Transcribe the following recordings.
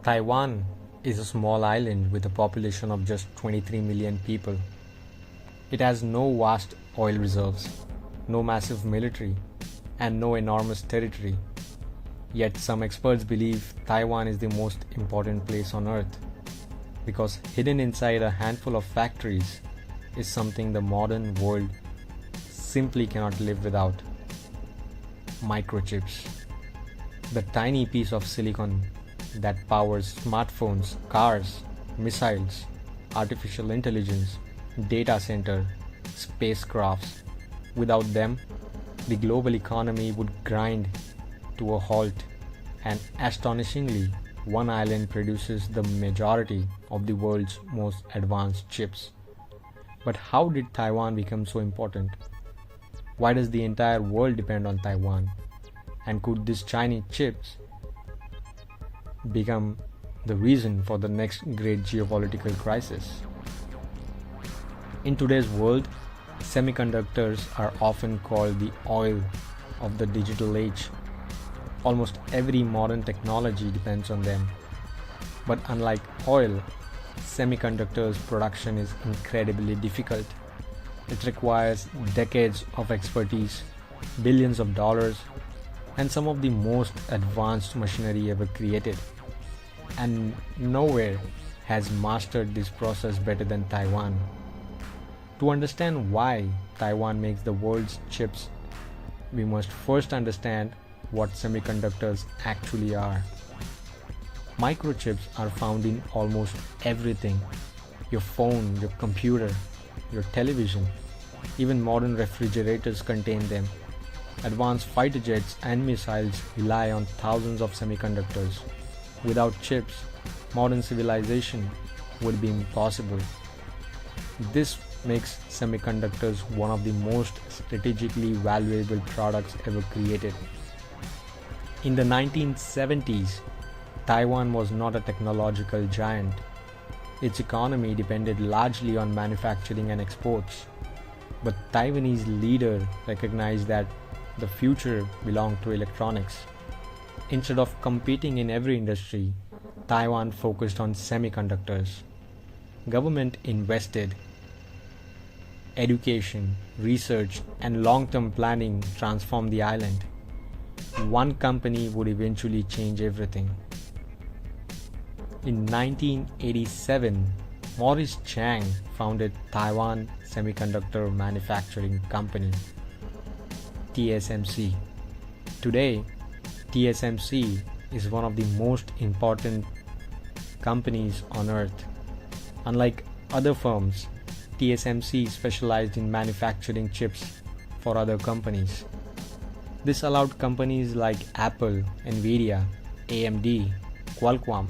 Taiwan is a small island with a population of just 23 million people. It has no vast oil reserves, no massive military, and no enormous territory. Yet some experts believe Taiwan is the most important place on earth because hidden inside a handful of factories is something the modern world simply cannot live without: microchips. The tiny piece of silicon that powers smartphones, cars, missiles, artificial intelligence, data center, spacecrafts. Without them, the global economy would grind to a halt, and astonishingly, one island produces the majority of the world's most advanced chips. But how did Taiwan become so important? Why does the entire world depend on Taiwan? And could these Chinese chips become the reason for the next great geopolitical crisis? In today's world, semiconductors are often called the oil of the digital age. Almost every modern technology depends on them. But unlike oil, semiconductors production is incredibly difficult. It requires decades of expertise, billions of dollars, and some of the most advanced machinery ever created. And nowhere has mastered this process better than Taiwan. To understand why Taiwan makes the world's chips, we must first understand what semiconductors actually are. Microchips are found in almost everything: your phone, your computer, your television, even modern refrigerators contain them. Advanced fighter jets and missiles rely on thousands of semiconductors. Without chips, modern civilization would be impossible. This makes semiconductors one of the most strategically valuable products ever created. In the 1970s, Taiwan was not a technological giant. Its economy depended largely on manufacturing and exports. But Taiwanese leader recognized that the future belonged to electronics. Instead of competing in every industry, Taiwan focused on semiconductors. Government invested. Education, research, and long-term planning transformed the island. One company would eventually change everything. In 1987, Maurice Chang founded Taiwan Semiconductor Manufacturing Company, TSMC. Today, TSMC is one of the most important companies on earth. Unlike other firms, TSMC specialized in manufacturing chips for other companies. This allowed companies like Apple, Nvidia, AMD, Qualcomm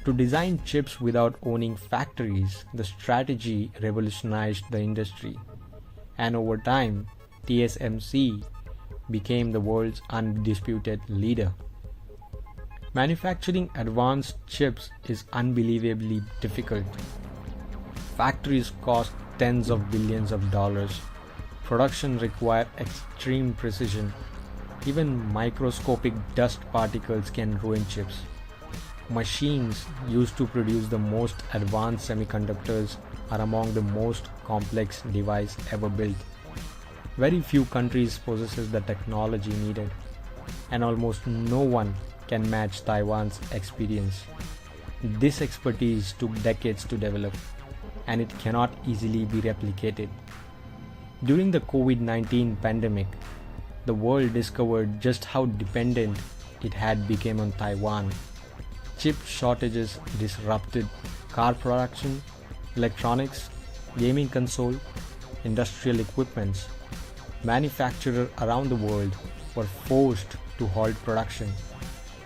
to design chips without owning factories. The strategy revolutionized the industry, and over time, TSMC became the world's undisputed leader. Manufacturing advanced chips is unbelievably difficult. Factories cost tens of billions of dollars. Production requires extreme precision. Even microscopic dust particles can ruin chips. Machines used to produce the most advanced semiconductors are among the most complex devices ever built. Very few countries possesses the technology needed, and almost no one can match Taiwan's experience. This expertise took decades to develop, and it cannot easily be replicated. During the COVID-19 pandemic, the world discovered just how dependent it had become on Taiwan. Chip shortages disrupted car production, electronics, gaming console, industrial equipments. Manufacturers around the world were forced to halt production.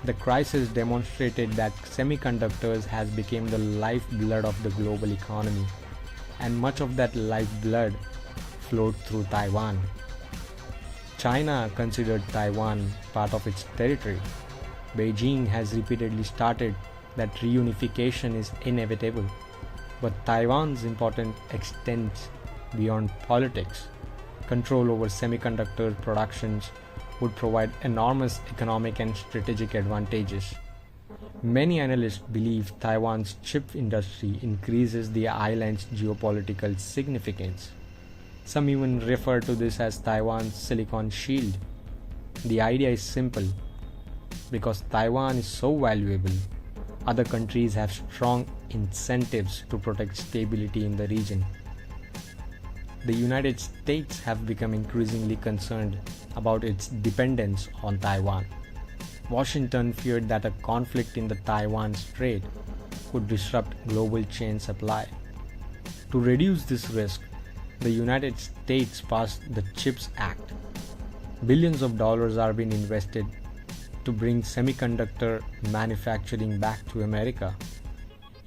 The crisis demonstrated that semiconductors has become the lifeblood of the global economy, and much of that lifeblood flowed through Taiwan. China considered Taiwan part of its territory. Beijing has repeatedly stated that reunification is inevitable, but Taiwan's importance extends beyond politics. Control over semiconductor productions would provide enormous economic and strategic advantages. Many analysts believe Taiwan's chip industry increases the island's geopolitical significance. Some even refer to this as Taiwan's Silicon Shield. The idea is simple. Because Taiwan is so valuable, other countries have strong incentives to protect stability in the region. The United States have become increasingly concerned about its dependence on Taiwan. Washington feared that a conflict in the Taiwan Strait could disrupt global chain supply. To reduce this risk, the United States passed the CHIPS Act. Billions of dollars are being invested to bring semiconductor manufacturing back to America.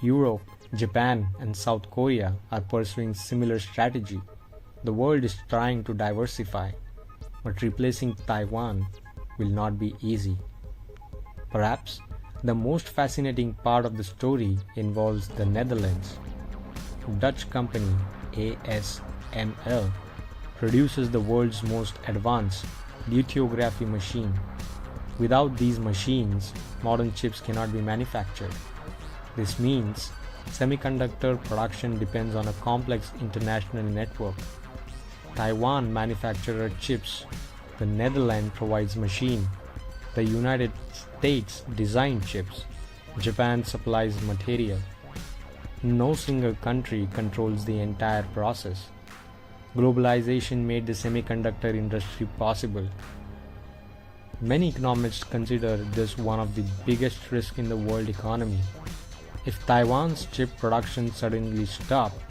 Europe, Japan, and South Korea are pursuing similar strategy. The world is trying to diversify, but replacing Taiwan will not be easy. Perhaps the most fascinating part of the story involves the Netherlands. Dutch company ASML produces the world's most advanced lithography machine. Without these machines, modern chips cannot be manufactured. This means semiconductor production depends on a complex international network. Taiwan manufactures chips, the Netherlands provides machine, the United States design chips, Japan supplies material. No single country controls the entire process. Globalization made the semiconductor industry possible. Many economists consider this one of the biggest risks in the world economy. If Taiwan's chip production suddenly stopped,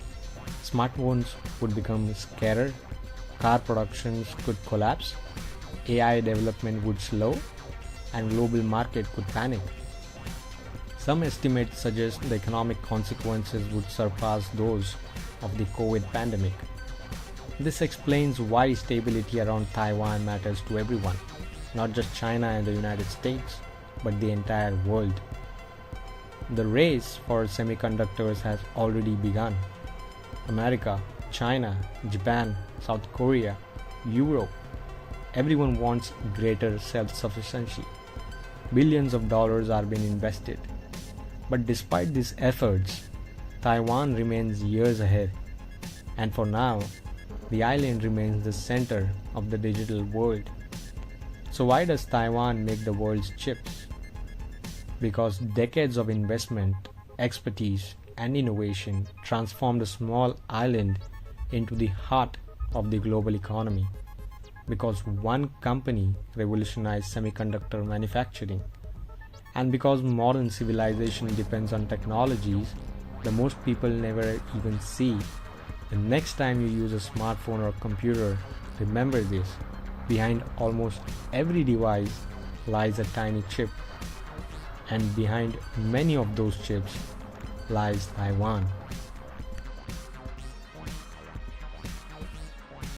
smartphones would become scarcer, car productions could collapse, AI development would slow, and global market could panic. Some estimates suggest the economic consequences would surpass those of the COVID pandemic. This explains why stability around Taiwan matters to everyone, not just China and the United States, but the entire world. The race for semiconductors has already begun. America, China, Japan, South Korea, Europe, everyone wants greater self-sufficiency. Billions of dollars are being invested. But despite these efforts, Taiwan remains years ahead. And for now, the island remains the center of the digital world. So why does Taiwan make the world's chips? Because decades of investment, expertise, and innovation transformed a small island into the heart of the global economy. Because one company revolutionized semiconductor manufacturing. And because modern civilization depends on technologies the most people never even see. The next time you use a smartphone or computer, remember this. Behind almost every device lies a tiny chip. And behind many of those chips lies Taiwan.